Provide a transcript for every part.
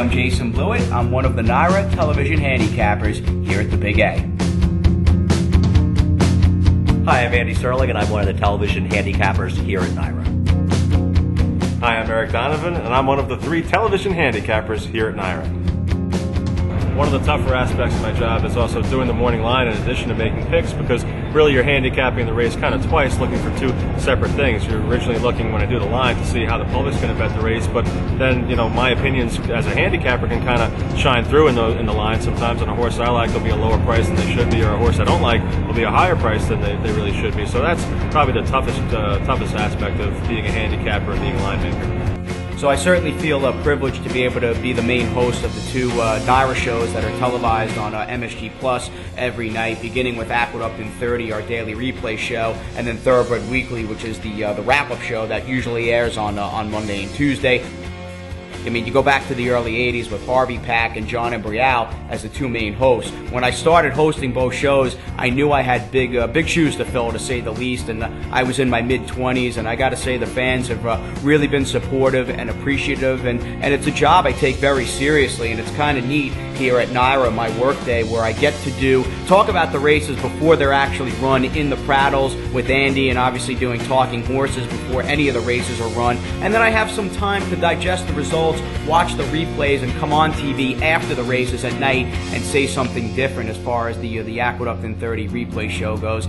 I'm Jason Blewitt. I'm one of the NYRA television handicappers here at the Big A. Hi, I'm Andy Serling, and I'm one of the television handicappers here at NYRA. Hi, I'm Donovan, and I'm one of the 3 television handicappers here at NYRA. One of the tougher aspects of my job is also doing the morning line in addition to making picks, because really you're handicapping the race kind of twice, looking for 2 separate things. You're originally looking, when I do the line, to see how the public's going to bet the race, but then, you know, my opinions as a handicapper can kind of shine through in the line. Sometimes on a horse I like, there'll be a lower price than they should be, or a horse I don't like will be a higher price than they really should be. So that's probably the toughest aspect of being a handicapper and being a line maker. So I certainly feel privileged to be able to be the main host of the 2 NYRA shows that are televised on MSG Plus every night, beginning with Aqueduct in 30, our daily replay show, and then Thoroughbred Weekly, which is the wrap-up show that usually airs on Monday and Tuesday. I mean, you go back to the early 80s with Harvey Pack and John Embrial as the 2 main hosts. When I started hosting both shows, I knew I had big shoes to fill, to say the least, and I was in my mid-20s, and I got to say the fans have really been supportive and appreciative, and it's a job I take very seriously, and it's kind of neat here at NYRA, my workday, where I get to talk about the races before they're actually run in the Prattles with Andy, and obviously doing Talking Horses before any of the races are run, and then I have some time to digest the results, watch the replays, and come on TV after the races at night and say something different as far as the Aqueduct in 30 replay show goes.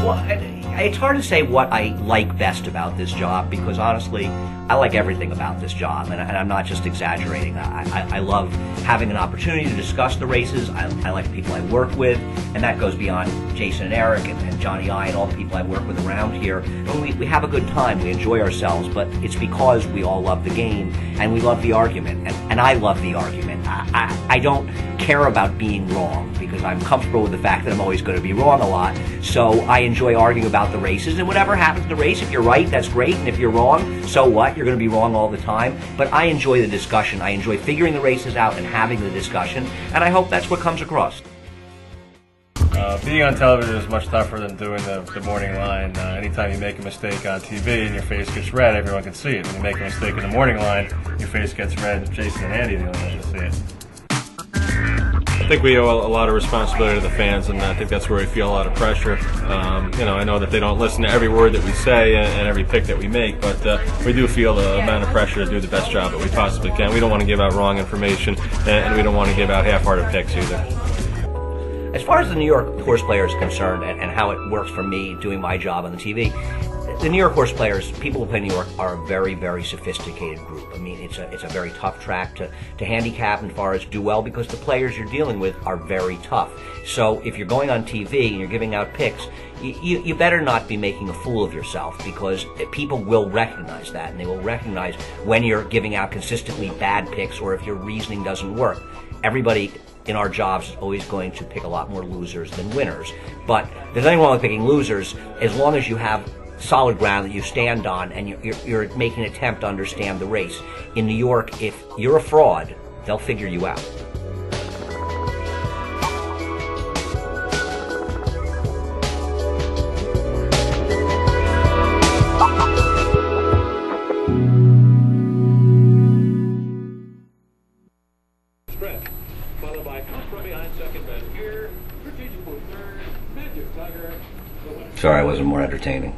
Well, it's hard to say what I like best about this job, because honestly, I like everything about this job, and I'm not just exaggerating. I love having an opportunity to discuss the races. I like the people I work with, and that goes beyond Jason and Eric and Johnny I and all the people I work with around here. And we have a good time, we enjoy ourselves, but it's because we all love the game, and we love the argument, and I love the argument. I don't care about being wrong, because I'm comfortable with the fact that I'm always going to be wrong a lot, so I enjoy arguing about the races, and whatever happens in the race, if you're right, that's great, and if you're wrong, so what? You're going to be wrong all the time, but I enjoy the discussion. I enjoy figuring the races out and having the discussion, and I hope that's what comes across. Being on television is much tougher than doing the morning line. Anytime you make a mistake on TV and your face gets red, everyone can see it. When you make a mistake in the morning line, your face gets red. Jason and Andy are the only ones to see it. I think we owe a lot of responsibility to the fans, and I think that's where we feel a lot of pressure. You know, I know that they don't listen to every word that we say and every pick that we make, but we do feel the amount of pressure to do the best job that we possibly can. We don't want to give out wrong information, and we don't want to give out half-hearted picks either. As far as the New York horse player is concerned, and how it works for me doing my job on the TV, the New York horse players, people who play New York, are a very, very sophisticated group. I mean, it's a very tough track to handicap as far as do well, because the players you're dealing with are very tough. So if you're going on TV and you're giving out picks, you better not be making a fool of yourself, because people will recognize that, and they will recognize when you're giving out consistently bad picks or if your reasoning doesn't work. Everybody in our jobs is always going to pick a lot more losers than winners. But there's nothing wrong with picking losers as long as you have solid ground that you stand on and you're making an attempt to understand the race. In New York, if you're a fraud, they'll figure you out. Followed by from behind second best gear, strategic for third, Magic Tiger. Sorry, I wasn't more entertaining.